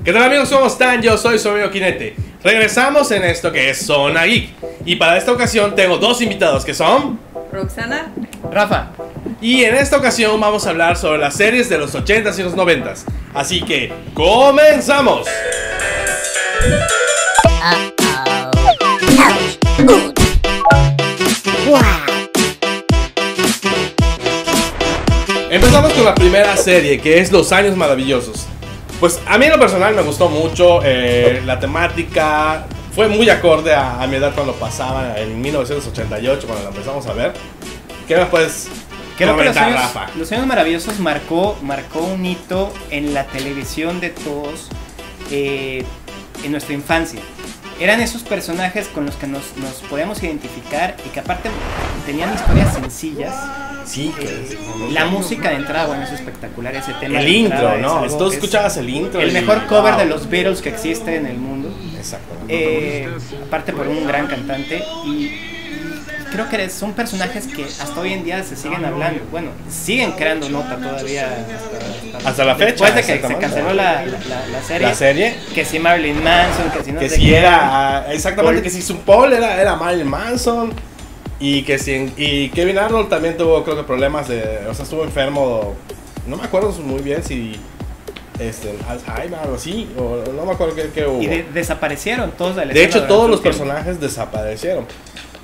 ¿Qué tal amigos? ¿Cómo están? Yo soy su amigo Kinete. Regresamos en esto que es Zona Geek. Y para esta ocasión tengo dos invitados que son... Roxana, Rafa. Y en esta ocasión vamos a hablar sobre las series de los 80s y los 90s. Así que, ¡comenzamos! Empezamos con la primera serie, que es Los Años Maravillosos. Pues a mí en lo personal me gustó mucho, la temática fue muy acorde a mi edad cuando pasaba en 1988, cuando la empezamos a ver. ¿Qué me puedes comentar, Rafa? Los Años Maravillosos marcó un hito en la televisión de todos en nuestra infancia. Eran esos personajes con los que nos podíamos identificar y que aparte tenían historias sencillas. Sí, la música de entrada, bueno, es espectacular ese tema. El intro, ¿no? Tú escuchabas el intro. El mejor cover de los Beatles que existe en el mundo. Exactamente. Aparte por un gran cantante y creo que son personajes que hasta hoy en día se siguen hablando. Bueno, siguen creando nota todavía hasta la fecha. Después de que se canceló la serie. ¿La serie? Que si Marilyn Manson, que si no que sé si qué. era, exactamente, que si su Paul era Marilyn Manson. Y que y Kevin Arnold también tuvo, creo que problemas o sea, estuvo enfermo. No me acuerdo muy bien si Alzheimer o algo así, o no me acuerdo qué hubo. Y desaparecieron todos de la De escena hecho, todos durante los un tiempo. personajes desaparecieron.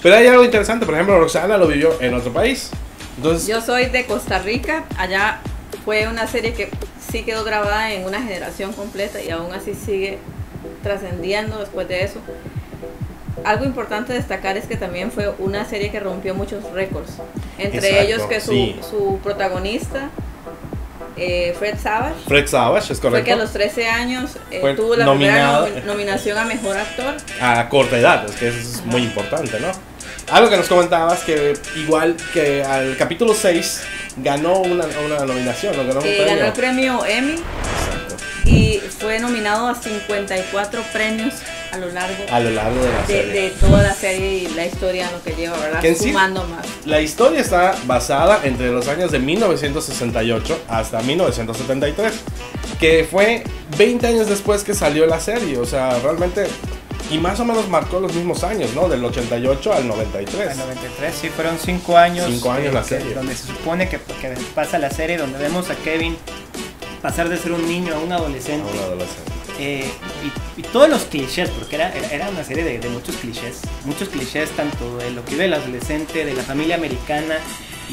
Pero hay algo interesante, por ejemplo, Roxana lo vivió en otro país. Entonces, yo soy de Costa Rica. Allá fue una serie que sí quedó grabada en una generación completa y aún así sigue trascendiendo después de eso. Algo importante destacar es que también fue una serie que rompió muchos récords. Entre ellos que su protagonista, Fred Savage. Fred Savage, es correcto. Fue que a los 13 años tuvo la primera nominación a Mejor Actor. A corta edad, es que eso es muy importante, ¿no? Algo que nos comentabas que igual que al capítulo 6 ganó una nominación, ¿no? Ganó el premio Emmy. Exacto. Y fue nominado a 54 premios a lo largo de la serie. De toda la serie y la historia, lo que lleva, ¿verdad? Sumando más. La historia está basada entre los años de 1968 hasta 1973, que fue 20 años después que salió la serie, o sea, realmente, y más o menos marcó los mismos años, ¿no? Del 88 al 93. Al 93, sí, fueron 5 años. 5 años la serie. Donde se supone que pasa la serie, donde vemos a Kevin pasar de ser un niño a un adolescente. Y todos los clichés, porque era una serie de muchos clichés tanto de lo que vive el adolescente, de la familia americana,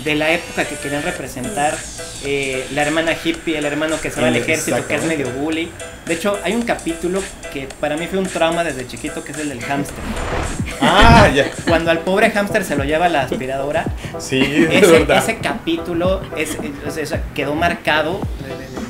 de la época que querían representar, la hermana hippie, el hermano que se va al ejército, que es medio bully. De hecho, hay un capítulo que para mí fue un trauma desde chiquito, que es el del hámster. Ah, ya. Cuando al pobre hámster se lo lleva la aspiradora. Sí, verdad. Ese capítulo quedó marcado.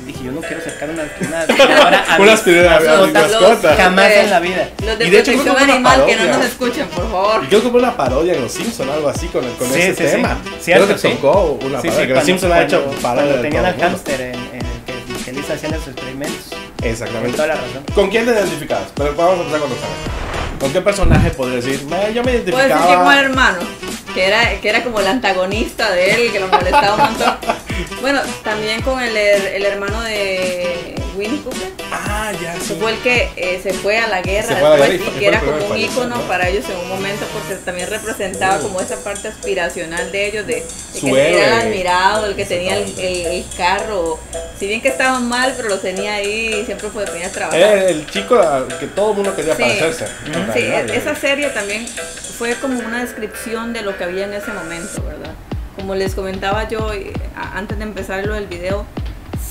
Dije, yo no quiero acercar una aspiradora a mis mascotas. Jamás en la vida. Los de y de hecho, protección animal que no nos escuchen, por favor. Y creo que fue una parodia en Los Simpsons, algo así, con ese tema. Sí. Cierto, creo que tocó una parodia. Que Los Simpsons ha hecho parodia. Cuando tenían al hámster en el que Lisa hacía los experimentos. Exactamente. Con toda la razón. ¿Con quién te identificabas? Pero vamos a empezar con Roxana. ¿Con qué personaje podrías decir? Yo me identificaba. Puedo decir que como el hermano, que era como el antagonista de él, que lo molestaba un montón. Bueno, también con el hermano de Winnie Cooper. Ah, ya, sí. Fue el que se fue a la guerra después y que era como un ícono para ellos en un momento, porque también representaba como esa parte aspiracional de ellos, de que era el admirado, el que tenía el carro. Si bien que estaban mal, pero lo tenía ahí y siempre fue venir a trabajar. Era el chico que todo el mundo quería parecerse. Sí, esa serie también fue como una descripción de lo que había en ese momento, ¿verdad? Como les comentaba yo antes de empezar lo del video,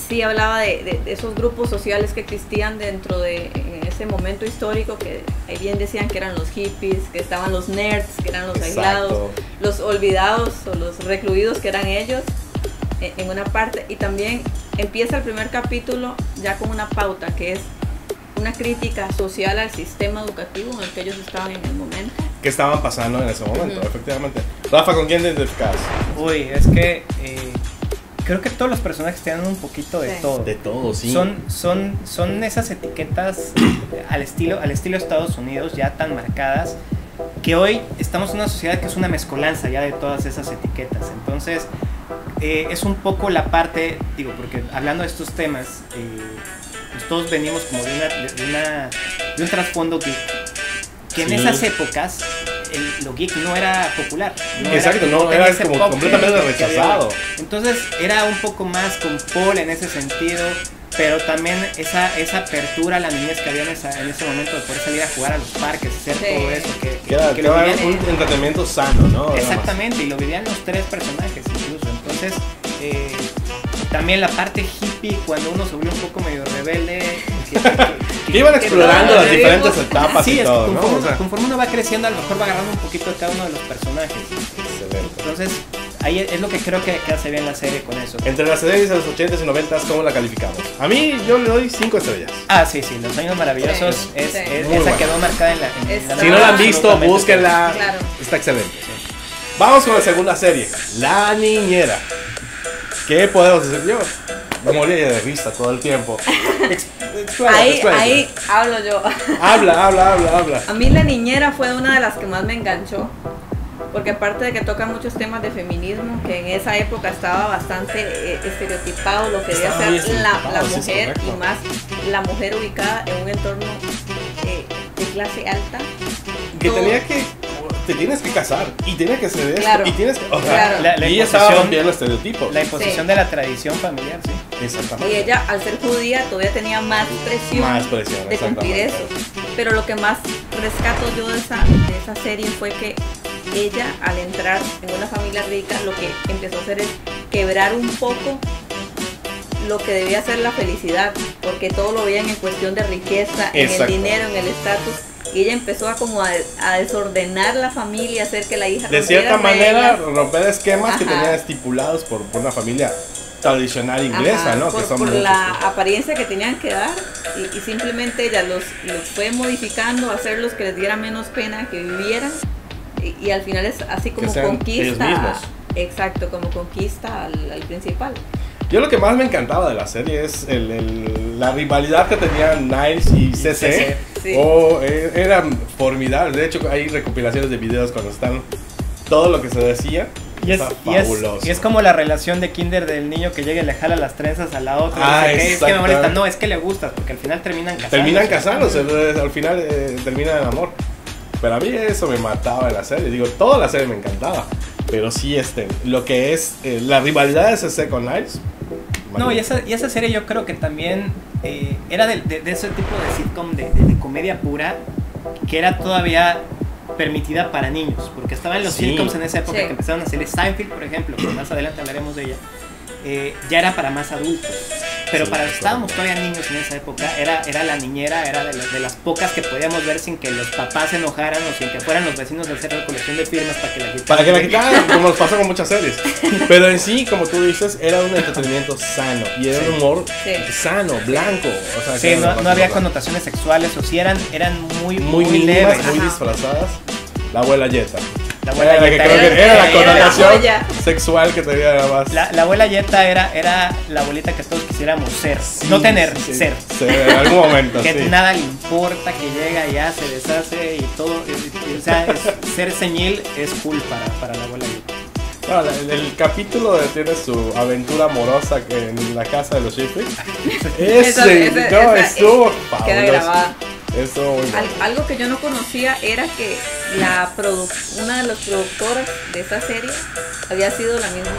sí hablaba de esos grupos sociales que existían dentro de ese momento histórico, que ahí bien decían que eran los hippies, que estaban los nerds, que eran los aislados, los olvidados o los recluidos, que eran ellos en una parte. Y también empieza el primer capítulo ya con una pauta que es una crítica social al sistema educativo en el que ellos estaban en el momento. Que estaban pasando en ese momento, efectivamente. Rafa, ¿con quién te identificas? Uy, es que creo que todos los personajes tienen un poquito de todo. De todo, sí. Son esas etiquetas al estilo Estados Unidos, ya tan marcadas, que hoy estamos en una sociedad que es una mezcolanza ya de todas esas etiquetas. Entonces, es un poco la parte, digo, porque hablando de estos temas, pues todos venimos como de un trasfondo geek, que en esas épocas lo geek no era popular. Exacto, era como completamente rechazado. Entonces era un poco más con Paul en ese sentido, pero también esa apertura a la niñez que había en ese momento de poder salir a jugar a los parques, hacer todo eso. Que era un entretenimiento sano, ¿no? Exactamente, y lo vivían los tres personajes incluso. Entonces, también la parte hippie, cuando uno se volvió un poco medio rebelde, que iban explorando las diferentes etapas y todo, conforme, ¿no? O sea, conforme uno va creciendo, a lo mejor va agarrando un poquito de cada uno de los personajes. Excelente. Entonces, ahí es lo que creo que hace bien la serie con eso. Entre las series de los 80s y 90s, ¿cómo la calificamos? A mí, yo le doy 5 estrellas. Ah, sí, Los Años Maravillosos, Sí, esa quedó marcada en la Si no la han visto, búsquenla. Claro. Está excelente. Vamos con la segunda serie, La Niñera. ¿Qué podemos decir yo? Moría de risa todo el tiempo. Ahí hablo yo. Habla. A mí La Niñera fue una de las que más me enganchó, porque aparte de que toca muchos temas de feminismo, que en esa época estaba bastante estereotipado lo que debía ser la mujer, y más la mujer ubicada en un entorno de clase alta. Que te tienes que casar y tienes que ser esto, claro, y tienes que, la y ella estaba rompiendo estereotipos. La imposición de la tradición familiar, sí. Exactamente. Y ella, al ser judía, todavía tenía más presión de cumplir eso. Pero lo que más rescato yo de esa serie fue que ella, al entrar en una familia rica, lo que empezó a hacer es quebrar un poco lo que debía ser la felicidad, porque todo lo veían en cuestión de riqueza, en el dinero, en el estatus. Y ella empezó a desordenar la familia, hacer que la hija de cierta manera romper esquemas que tenían estipulados por una familia tradicional inglesa, ¿no? Por la apariencia que tenían que dar, y simplemente ella los fue modificando, hacerlos que les diera menos pena que vivieran, y al final es así como conquista. Exacto, como conquista al principal. Yo lo que más me encantaba de la serie es la rivalidad que tenían Niles y CC. Sí. Eran formidables. De hecho, hay recopilaciones de videos cuando están todo lo que se decía. Y es como la relación de kinder del niño que llega y le jala las trenzas a la otra. Es que me molesta. No, es que le gustas, porque al final terminan casándose. Al final terminan en amor. Pero a mí eso me mataba de la serie. Digo, toda la serie me encantaba. Pero sí, lo que es la rivalidad de CC con Niles. No, y esa serie yo creo que también era de ese tipo de sitcom de comedia pura, que era todavía permitida para niños, porque estaban los sitcoms en esa época que empezaron a hacer Seinfeld, por ejemplo, que más adelante hablaremos de ella, ya era para más adultos. Pero para los que estábamos todavía niños en esa época, era La Niñera, era de las pocas que podíamos ver sin que los papás se enojaran o sin que fueran los vecinos a hacer recolección de firmas para que la quitaran. Para que la quitaran, como nos pasó con muchas series. Pero en sí, como tú dices, era un entretenimiento sano y era un humor sano, blanco. O sea, no había connotaciones sexuales, o si eran muy leves, muy disfrazadas. La abuela Yeta. La abuela Yeta era la connotación sexual que tenía nada más. La abuela Yeta era la abuelita que todos quisiéramos ser. No tener, ser. En algún momento. Que nada le importa, que llega y ya se deshace y todo. O sea, ser señil es cool para la abuela Yeta. No, el capítulo tiene su aventura amorosa en la casa de los Sheffield. Estuvo fabuloso. Queda grabada. Eso, algo que yo no conocía era que una de las productoras de esa serie había sido la misma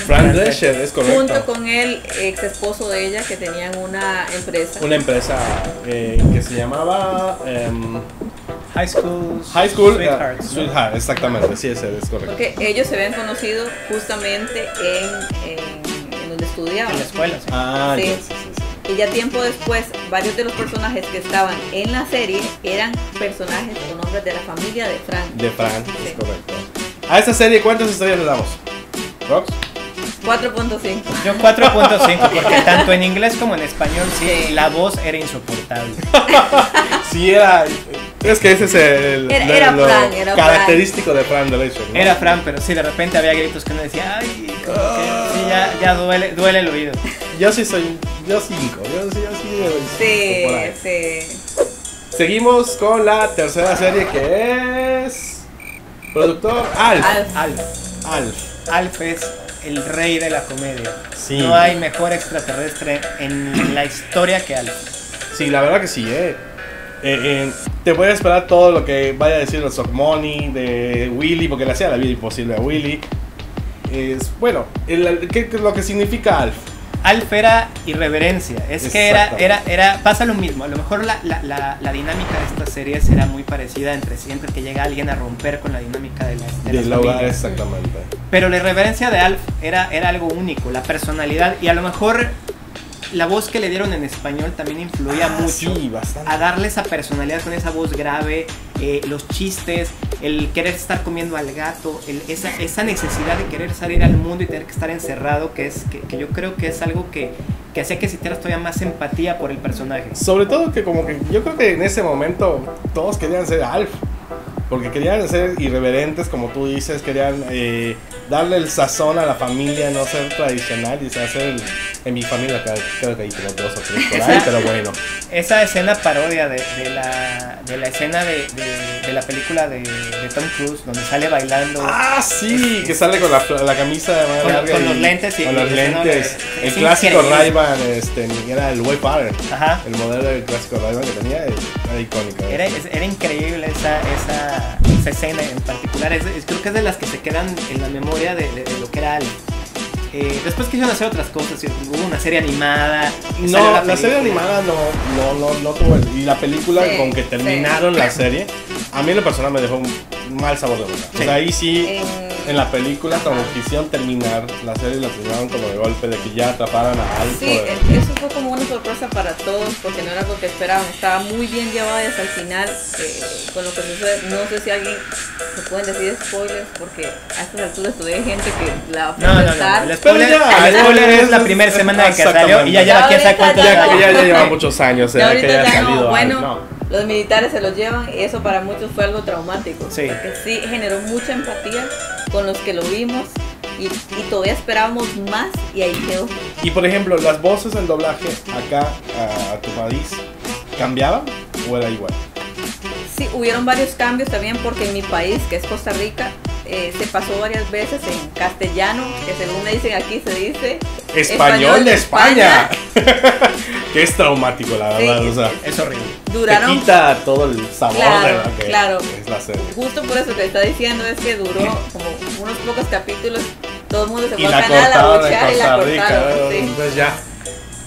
Fran Drescher, es correcto. Junto con el ex esposo de ella, que tenían una empresa. Una empresa que se llamaba High School Sweetheart, exactamente, sí, ese es correcto. Porque ellos se habían conocido justamente en donde estudiaban. En la escuela, sí. Sí. Y ya tiempo después, varios de los personajes que estaban en la serie eran personajes o nombres de la familia de Frank. De Frank, es correcto. A esta serie, ¿cuántas estrellas le damos? ¿Rox? 4.5. Yo 4.5, porque tanto en inglés como en español la voz era insoportable. Sí, es que ese es era Fran, característico de Fran Drescher, ¿no? Era Fran, pero sí, de repente había gritos que uno decía, ay, como que sí, ya duele el oído. Yo 5. Yo Sí. Seguimos con la tercera serie, que es productor Alf. Alf es el rey de la comedia. Sí. No hay mejor extraterrestre en la historia que Alf. Sí, la verdad que sí, te voy a esperar todo lo que vaya a decir de Sockmoney, de Willy, porque le hacía la vida imposible a Willy. Bueno, ¿qué es lo que significa Alf? Alf era irreverencia, es que pasa lo mismo, a lo mejor la dinámica de estas series era muy parecida entre siempre que llega alguien a romper con la dinámica de las familias. Exactamente. Pero la irreverencia de Alf era algo único, la personalidad, y a lo mejor la voz que le dieron en español también influía mucho a darle esa personalidad con esa voz grave, los chistes, el querer estar comiendo al gato, esa necesidad de querer salir al mundo y tener que estar encerrado, que yo creo que es algo que hacía que sintieras todavía más empatía por el personaje. Sobre todo que como que yo creo que en ese momento todos querían ser Alf, porque querían ser irreverentes, como tú dices, querían darle el sazón a la familia, no ser tradicional, y hacer en mi familia creo que hay como 2 o 3 por ahí, pero bueno. Esa escena parodia de la escena de la película de Tom Cruise, donde sale bailando. Ah, sí, que sale con la camisa de manga larga con los lentes con los lentes. El clásico Ray-Ban, era el Wayfarer. Ajá. El modelo del clásico Ray-Ban que tenía era icónico. Era increíble esa escena en particular. Creo que es de las que se quedan en la memoria de lo que era Alf. Después quisieron hacer otras cosas, hubo una serie animada. No, la serie animada no tuvo. Y la película, con que terminaron la serie, a mí en lo personal me dejó un mal sabor de boca. O sea, ahí sí, en la película, como quisieron terminar la serie, la terminaron como de golpe, de que ya atraparan a Alf. Sí, eso fue como una sorpresa para todos, porque no era lo que esperaban. Estaba muy bien llevada y hasta el final, con lo que sucede. No sé si alguien se pueden decir spoilers, porque a estas alturas todavía hay gente que la va a pensar. El spoiler es la primera semana de que salió y ya lleva quién sabe cuánto. Ya lleva muchos años que haya salido. Bueno, los militares se los llevan y eso para muchos fue algo traumático. Sí. Porque sí generó mucha empatía con los que lo vimos y todavía esperábamos más y ahí quedó. Y por ejemplo, las voces en doblaje acá a tu país, ¿cambiaban o era igual? Sí, hubieron varios cambios también porque en mi país, que es Costa Rica, se pasó varias veces en castellano, que según me dicen aquí se dice Español de España. Que es traumático, la verdad. Sí, o sea, es horrible. Te quita todo el sabor de lo que es la serie. Justo por eso que está diciendo es que duró como unos pocos capítulos. Todo el mundo se fue al canal a buchear y la cortaron. Sí. Entonces ya.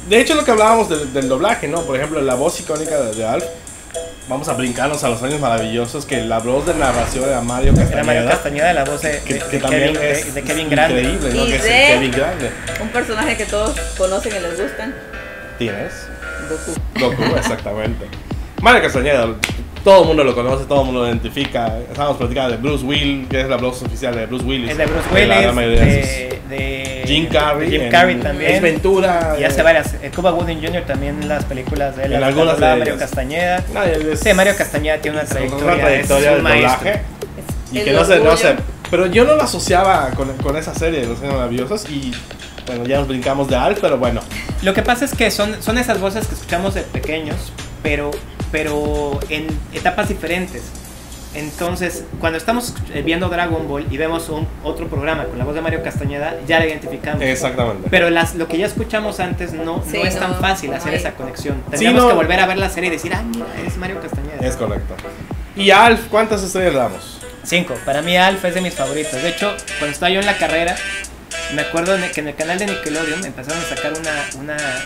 De hecho, lo que hablábamos del doblaje, ¿no? Por ejemplo, la voz icónica de Alf. Vamos a brincarnos a los años maravillosos, que la voz de narración era Mario Castañeda. Era Mario Castañeda, la voz de Kevin Grande. Increíble, ¿no? Y que es Kevin Grande. Un personaje que todos conocen y les gustan. ¿Tienes? Goku, exactamente. Mario Castañeda, todo el mundo lo conoce, todo el mundo lo identifica. Estábamos platicando de Bruce Willis, que es la voz oficial de Bruce Willis. Es de Bruce Willis, de Jim Carrey también. Es Ventura. Y hace varias. Cuba Gooding Jr. también en las películas de él. En algunas de Mario Castañeda. Mario Castañeda tiene una trayectoria de doblaje. Y que no sé. Pero yo no lo asociaba con esa serie de Los Años Maravillosos. Y bueno, ya nos brincamos de Alf, pero bueno. Lo que pasa es que son esas voces que escuchamos de pequeños, pero en etapas diferentes. Entonces, cuando estamos viendo Dragon Ball y vemos otro programa con la voz de Mario Castañeda, ya la identificamos. Exactamente. Pero lo que ya escuchamos antes no es tan fácil hacer esa conexión. Tendríamos que volver a ver la serie y decir, mira, es Mario Castañeda. Es correcto. ¿Y a Alf cuántas estrellas le damos? 5. Para mí Alf es de mis favoritos. De hecho, cuando estaba yo en la carrera, me acuerdo que en el canal de Nickelodeon empezaron a sacar una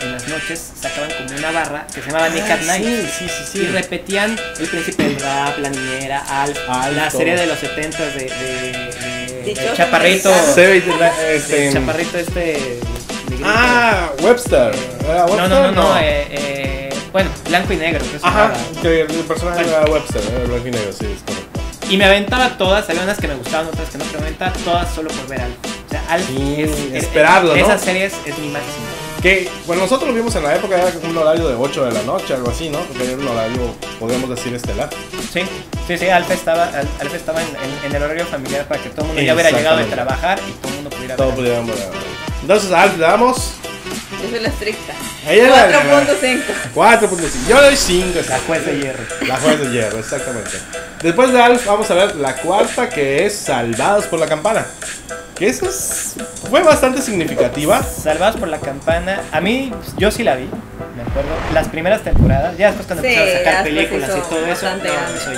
en las noches, sacaban como una barra que se llamaba Nick at Night. Sí. Y repetían El Príncipe del Rap, La Niñera, Alf, la serie de los 70s de Chaparrito. Chaparrito Webster. No. Bueno, blanco y negro. Que el personaje era Webster, era blanco y negro, sí, es correcto. Y me aventaba todas, había unas que me gustaban, otras que no, pero me aventaba todas solo por ver Alf. O sea, Alf esperarlo, ¿no? Esas series es mi máximo. Que, bueno, nosotros lo vimos en la época, era un horario de 8 de la noche, algo así, ¿no? Porque era un horario, podríamos decir, estelar. Sí, Alf estaba en el horario familiar para que todo el mundo ya hubiera llegado de trabajar y todo el mundo pudiera ver. Entonces, a Alf le damos... Yo soy la estricta. 4.5. 4.5. Yo le doy 5. La juez de hierro. La juez de hierro, exactamente. Después de Alf vamos a ver la cuarta, que es Salvados por la Campana. Que fue bastante significativa. Salvados por la Campana, a mí, yo sí la vi, me acuerdo, las primeras temporadas, ya después cuando empezaron a sacar películas y todo eso,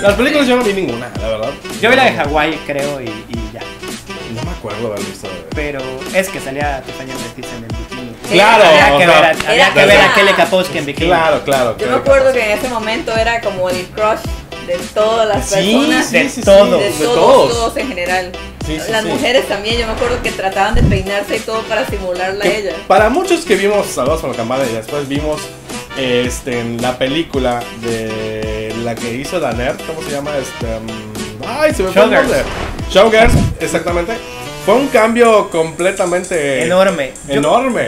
las películas yo no vi ninguna, la verdad. Yo vi la de Hawái, creo, y ya. No me acuerdo haber visto. Pero es que salía Tiffany Ortiz en el bikini. Claro, había que ver a Kelly Kapowski en bikini. Claro. Yo me acuerdo que en ese momento era como el crush de todas las personas. De todos. De todos en general. Sí, las mujeres también, yo me acuerdo que trataban de peinarse y todo para simularla a ella. Para muchos que vimos Salvados por la Campana y después vimos en la película de la que hizo Danner, ¿cómo se llama? Ay, se me fue el nombre. Showgirls, exactamente. Fue un cambio completamente enorme.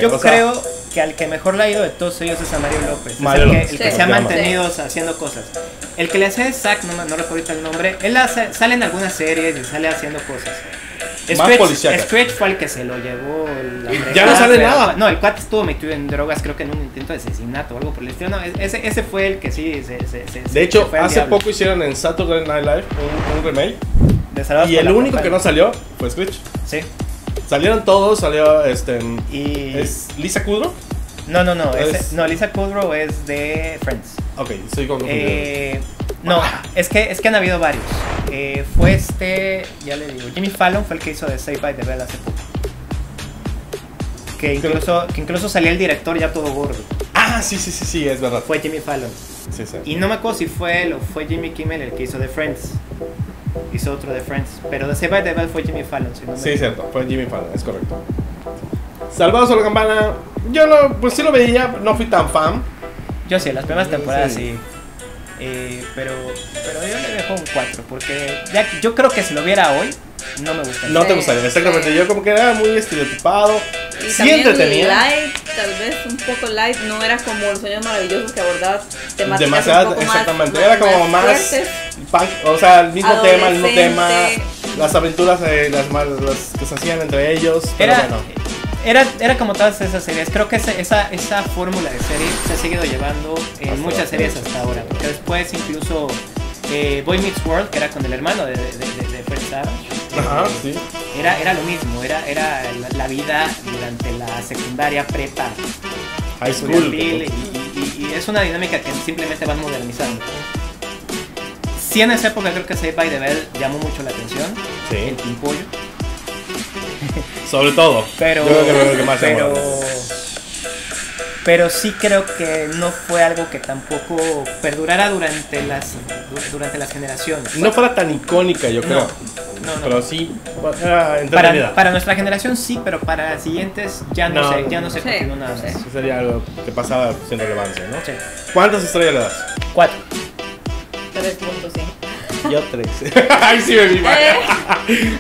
Yo o sea, creo que al que mejor le ha ido de todos ellos es a Mario López. El que se ha mantenido haciendo cosas. El que le hace Zack, no recuerdo ahorita el nombre, él sale en algunas series y sale haciendo cosas. Stretch fue el que se lo llevó. Ya no sale nada. No, el cuate estuvo metido en drogas, creo que en un intento de asesinato o algo por el estilo. No, ese fue el que sí de hecho, hace poco hicieron en Saturday Night Live un remake. Y el único que no salió fue Screech. Sí. Salieron todos, salió y ¿es Lisa Kudrow? No, Lisa Kudrow es de Friends. Ok, estoy confundido. No, es que han habido varios. Fue ya le digo, Jimmy Fallon fue el que hizo de Saved by the Bell hace poco. Que incluso salía el director ya todo gordo. Ah, sí, es verdad. Fue Jimmy Fallon. Sí. Y no me acuerdo si fue él o fue Jimmy Kimmel el que hizo de Friends. Hizo otro de Friends, pero de Saved by the Bell fue Jimmy Fallon. Sí, cierto, fue Jimmy Fallon, es correcto. Salvados por la Campana, yo pues sí lo veía, no fui tan fan. Yo sí, las primeras temporadas sí. Pero yo le dejo un 4 porque yo creo que si lo viera hoy no me gustaría. No te gustaría, exactamente. Yo como que era muy estereotipado. Y sí entretenía. Light, tal vez un poco light, no era como Los Sueños Maravillosos que abordaba temáticas demasiado, un poco exactamente, era como más punk, o sea, el mismo tema, las aventuras las que se hacían entre ellos. Pero era como todas esas series. Creo que esa fórmula de serie se ha seguido llevando en muchas series hasta ahora. Porque después incluso Boy Meets World, que era con el hermano de Fred Savage. Ajá, sí. Era lo mismo, era la vida durante la secundaria, prepa, high school. Y es una dinámica que simplemente van modernizando. Sí, en esa época creo que Saved by the Bell llamó mucho la atención. Sí. El pimpollo. Sobre todo. Pero, yo creo que lo que más pero sí creo que no fue algo que tampoco perdurara durante las generaciones. No fuera tan icónica, yo creo. No. Pero sí, era entretenida. Para nuestra generación sí, pero para las siguientes ya no se continuó nada más. Eso sería algo que pasaba sin relevancia, ¿no? Sí. ¿Cuántas estrellas le das? 4. 3.5. Yo 3. Ahí sí me vi mal.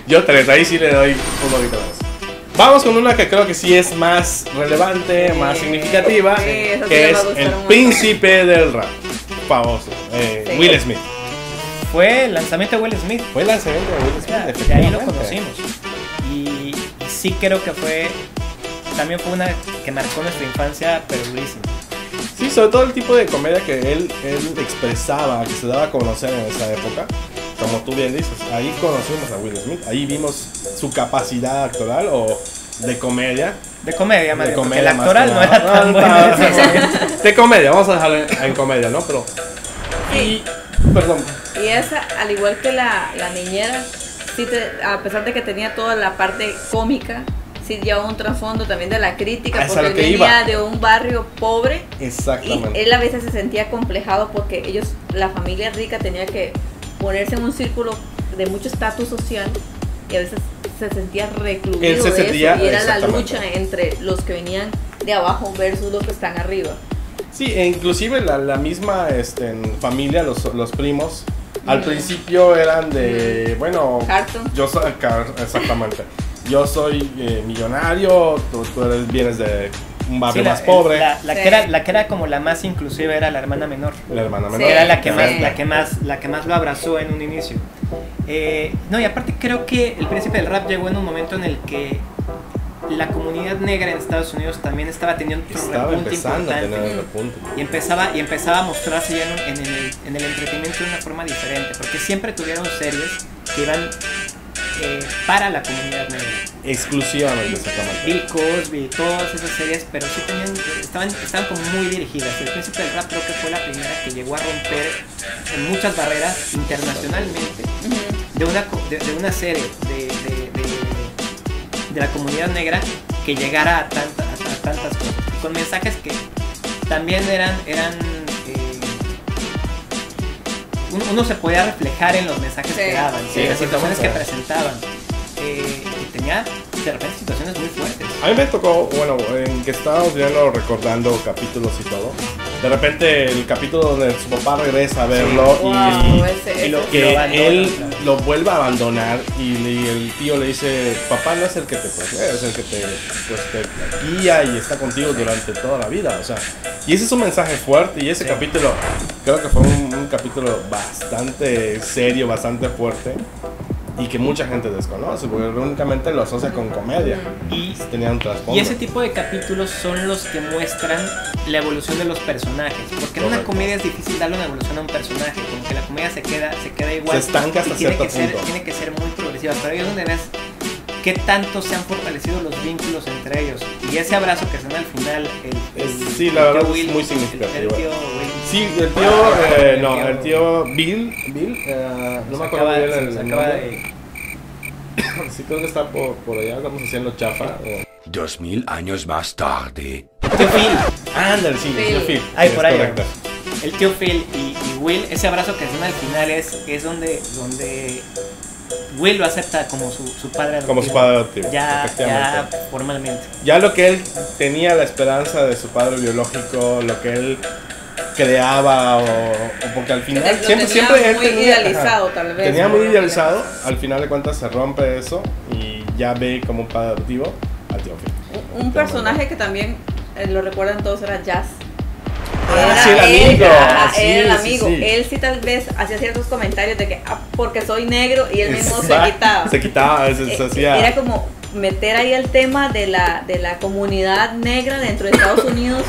Yo 3, ahí sí le doy un poquito más. Vamos con una que creo que sí es más relevante, más significativa, que es el príncipe del rap, famoso, Will Smith. Fue el lanzamiento de Will Smith. Fue el lanzamiento de Will Smith, y ahí lo conocimos. Y sí creo que también fue una que marcó nuestra infancia, pero durísima. Sí, sobre todo el tipo de comedia que él expresaba, que se daba a conocer en esa época. Como tú bien dices, ahí conocimos a Will Smith, ahí vimos su capacidad actoral o de comedia. De comedia, más bien, porque el actoral no era tan bueno. De comedia, vamos a dejarlo en comedia, ¿no? Pero... Perdón. Y esa, al igual que la niñera, sí a pesar de que tenía toda la parte cómica, sí llevaba un trasfondo también de la crítica, porque él venía de un barrio pobre. Exactamente. Y él a veces se sentía complejado porque la familia rica tenía que ponerse en un círculo de mucho estatus social y a veces se sentía recluido de eso, y era la lucha entre los que venían de abajo versus los que están arriba. Sí, e inclusive la misma familia, los primos, al principio eran de, bueno, Carlton. Yo soy, exactamente, yo soy millonario, tú vienes de un barrio más pobre. La que era como la más inclusiva era la hermana menor. La hermana menor. Era la que más lo abrazó en un inicio. No, y aparte creo que el príncipe del rap llegó en un momento en el que la comunidad negra en Estados Unidos también estaba teniendo un repunte importante. Y empezaba a mostrarse ya en el entretenimiento de una forma diferente, porque siempre tuvieron series que iban para la comunidad negra. Exclusivamente exactamente. Bill Cosby, todas esas series, pero sí estaban como muy dirigidas. El Príncipe del Rap creo que fue la primera que llegó a romper muchas barreras internacionalmente de una serie de la comunidad negra que llegara a tantas cosas, y con mensajes que también eran uno se podía reflejar en los mensajes que daban, en las situaciones que presentaban, y tenía de repente situaciones muy fuertes. A mí me tocó, bueno, en que estábamos viendo, recordando capítulos y todo, de repente el capítulo donde su papá regresa a verlo él lo vuelve a abandonar y el tío le dice, papá no es el que te protege, es el que te guía y está contigo durante toda la vida, o sea, y ese es un mensaje fuerte, y ese capítulo creo que fue un capítulo bastante serio, bastante fuerte, y que mucha gente desconoce, porque únicamente lo asocia con comedia. Y tenían un trasfondo. Y ese tipo de capítulos son los que muestran la evolución de los personajes. Porque en una comedia es difícil darle una evolución a un personaje, como que la comedia se queda igual. Se estanca hasta cierto punto. Tiene que ser muy progresiva, pero ahí es donde ves qué tanto se han fortalecido los vínculos entre ellos. Y ese abrazo que se da al final, sí, la verdad es muy significativo. El tío Will. Sí, el tío Bill, no me acuerdo bien el nombre. Sí, creo que está por allá, estamos haciendo chafa. 2000 años más tarde. Tío Phil. Ándale, sí, el tío Phil. Ahí por ahí. El tío Phil y Will, ese abrazo que se da al final es donde Will lo acepta como su padre adoptivo. Como su padre adoptivo. Ya formalmente. Ya lo que él tenía la esperanza de su padre biológico, lo que él creaba o porque al final siempre él tenía idealizado, tal vez. Tenía muy idealizado, al final de cuentas se rompe eso y ya ve como un padre adoptivo al tío Phil. Un personaje que también lo recuerdan todos era Jazz. El amigo. Era el amigo. Sí. Él sí tal vez hacía ciertos comentarios de que porque soy negro y él mismo se quitaba. Se hacía. Era como meter ahí el tema de la comunidad negra dentro de Estados Unidos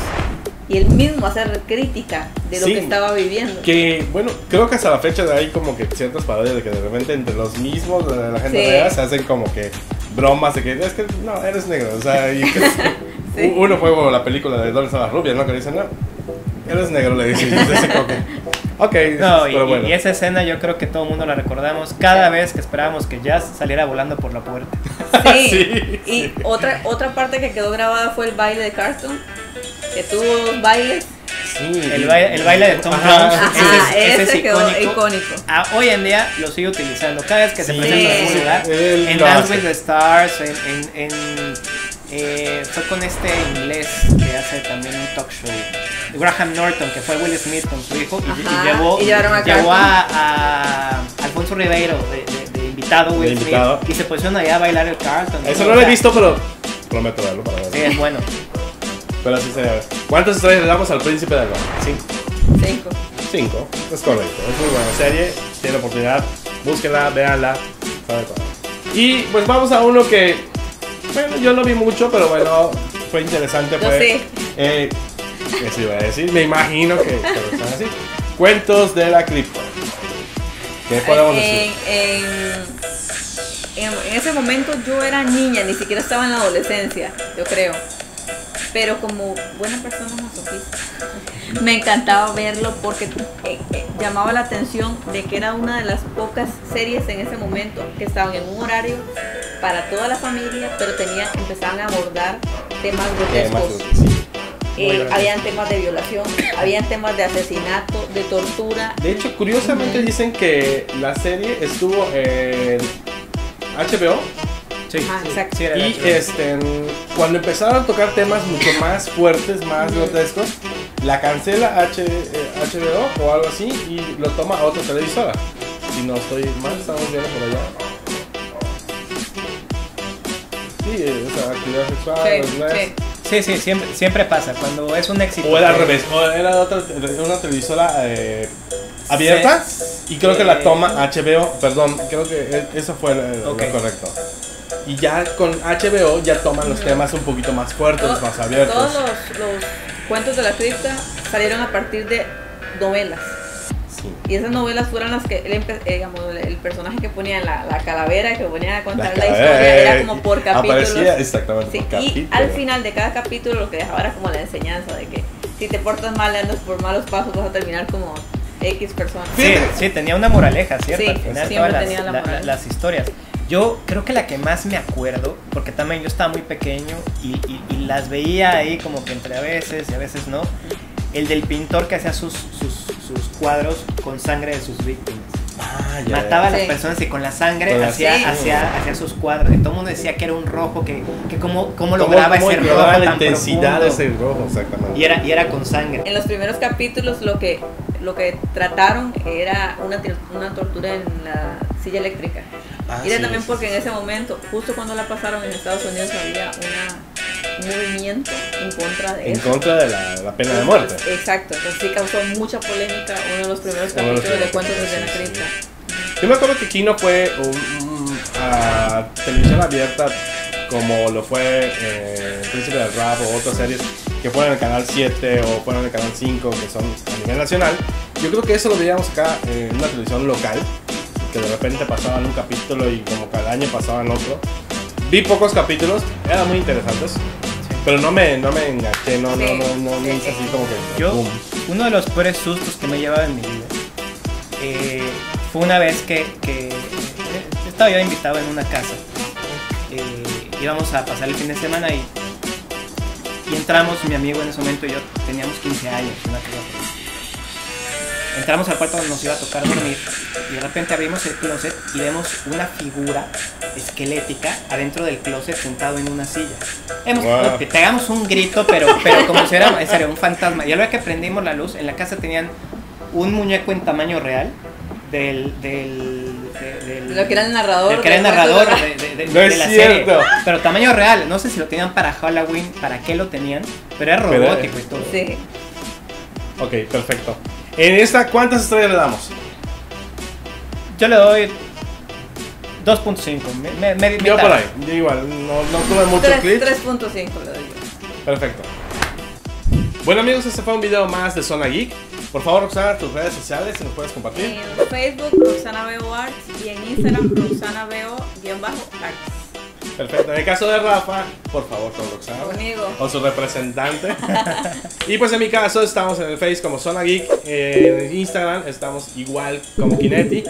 y él mismo hacer crítica de lo que estaba viviendo. Que bueno, creo que hasta la fecha hay como que ciertas parodias de que de repente entre los mismos de la gente negra se hacen como que bromas de que es que no, eres negro, o sea, y que uno fue como la película de ¿Dónde están las rubias?, ¿no? Que dicen, no, eres negro, le dicen, pero bueno. Y esa escena yo creo que todo el mundo la recordamos cada vez que esperábamos que Jazz saliera volando por la puerta. Y otra parte que quedó grabada fue el baile de Carlton, que tuvo dos bailes. Sí, el baile de Tom Jones. Ese es icónico. Hoy en día lo sigue utilizando cada vez que se presenta en algún lugar. En Dance with the Stars, fue con este inglés que hace también un talk show, Graham Norton, que fue Will Smith con su hijo, y llevó a Alfonso Ribeiro de invitado, Will Smith, y se pusieron allá a bailar el Carlton. Eso no lo he visto, pero prometo verlo para verlo. Sí, es bueno. Pero así se ve. ¿Cuántas estrellas le damos al Príncipe del Rap? 5. Es correcto. Es muy buena serie. Tiene oportunidad. Búsquenla, véanla. Y pues vamos a uno que, bueno, yo no vi mucho, pero bueno, fue interesante. Eso iba a decir. Me imagino que lo están así. Cuentos de la cripta. ¿Qué podemos decir? En ese momento yo era niña, ni siquiera estaba en la adolescencia, yo creo. Pero como buena persona masoquista, me encantaba verlo porque llamaba la atención de que era una de las pocas series en ese momento que estaban en un horario para toda la familia, pero empezaban a abordar temas grotescos. Habían temas de violación, habían temas de asesinato, de tortura. De hecho, curiosamente dicen que la serie estuvo en HBO. Sí, exacto. Sí, y cuando empezaron a tocar temas mucho más fuertes, más grotescos, la cancela HBO o algo así y lo toma a otra televisora. Si no estoy mal, estamos viendo por allá. Sí, o sea, actividad sexual. Sí, siempre pasa cuando es un éxito. O era al revés, o era una televisora abierta y creo que la toma HBO, perdón, creo que eso fue lo correcto. Y ya con HBO ya toman los temas un poquito más fuertes, más abiertos. Todos los cuentos de la cripta salieron a partir de novelas. Y esas novelas fueron las que digamos, el personaje que ponía la calavera, que ponía a contar la calavera, historia, era como por capítulos. Aparecía exactamente Sí, por y capítulo. al final de cada capítulo lo que dejaba era como la enseñanza de que si te portas mal, andas por malos pasos, vas a terminar como X persona. Sí, sí, tenía una moraleja, ¿cierto? Sí, Al final siempre todas tenía la moraleja. las historias. Yo creo que la que más me acuerdo, porque también yo estaba muy pequeño y las veía ahí como que entre a veces y a veces no, el del pintor que hacía sus cuadros con sangre de sus víctimas. Ah, ya, Mataba a las Sí. personas y con la sangre Sí. hacía sus cuadros. Y todo el mundo decía que era un rojo, que cómo ¿Cómo lograba ese rojo lograba la tan intensidad de profundo. ese rojo, exactamente. Y era con sangre. En los primeros capítulos lo que trataron era una tortura en la silla eléctrica. Ah, Y era sí, también sí, porque sí. en ese momento, justo cuando la pasaron en Estados Unidos, había un movimiento en contra de En eso. contra de la pena de muerte. Exacto, entonces sí causó mucha polémica uno de los primeros Uno de los capítulos de primeros Cuentos desde la capítulos, cripta. Yo me acuerdo que Kino fue televisión abierta como lo fue Príncipe del Rap o otras series que fueron en el canal 7 o fueron en el canal 5 que son a nivel nacional. Yo creo que eso lo veíamos acá en una televisión local, que de repente pasaban un capítulo y como cada año pasaban otro. Vi pocos capítulos, eran muy interesantes, pero no me enganché, no me hice así como que Yo, boom. uno de los peores sustos que me he llevado en mi vida fue una vez que estaba yo invitado en una casa. Íbamos a pasar el fin de semana y entramos, mi amigo en ese momento y yo teníamos 15 años, una cosa así. Entramos al cuarto donde nos iba a tocar dormir y de repente abrimos el closet y vemos una figura esquelética adentro del closet sentado en una silla. Wow. Pegamos un grito, pero como si era en serio, un fantasma. Y a la hora que prendimos la luz, en la casa tenían un muñeco en tamaño real del Lo que era el narrador. el que era el de narrador Cuentos de de No es la cierto. serie. Pero tamaño real. No sé si lo tenían para Halloween, para qué lo tenían, pero era Pero- robótico y todo. la- Sí. Ok, perfecto. En esta, ¿cuántas estrellas le damos? Yo le doy 2.5. Yo por ahí, yo igual, no tuve mucho clic. 3.5 le doy yo. Perfecto. Bueno amigos, este fue un video más de Zona Geek. Por favor, Roxana, tus redes sociales, si nos puedes compartir. En Facebook, Roxana Veo Arts, y en Instagram, Roxana Veo_Arts. Perfecto. En el caso de Rafa, por favor, con Roxana. Conmigo. O su representante. Y pues en mi caso, estamos en el Face como Zona Geek. En Instagram estamos igual como Kineti.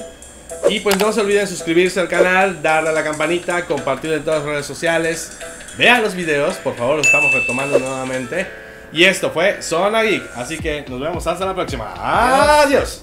Y pues no se olviden suscribirse al canal, darle a la campanita, compartir en todas las redes sociales. Vean los videos, por favor, los estamos retomando nuevamente. Y esto fue Zona Geek. Así que nos vemos hasta la próxima. Adiós.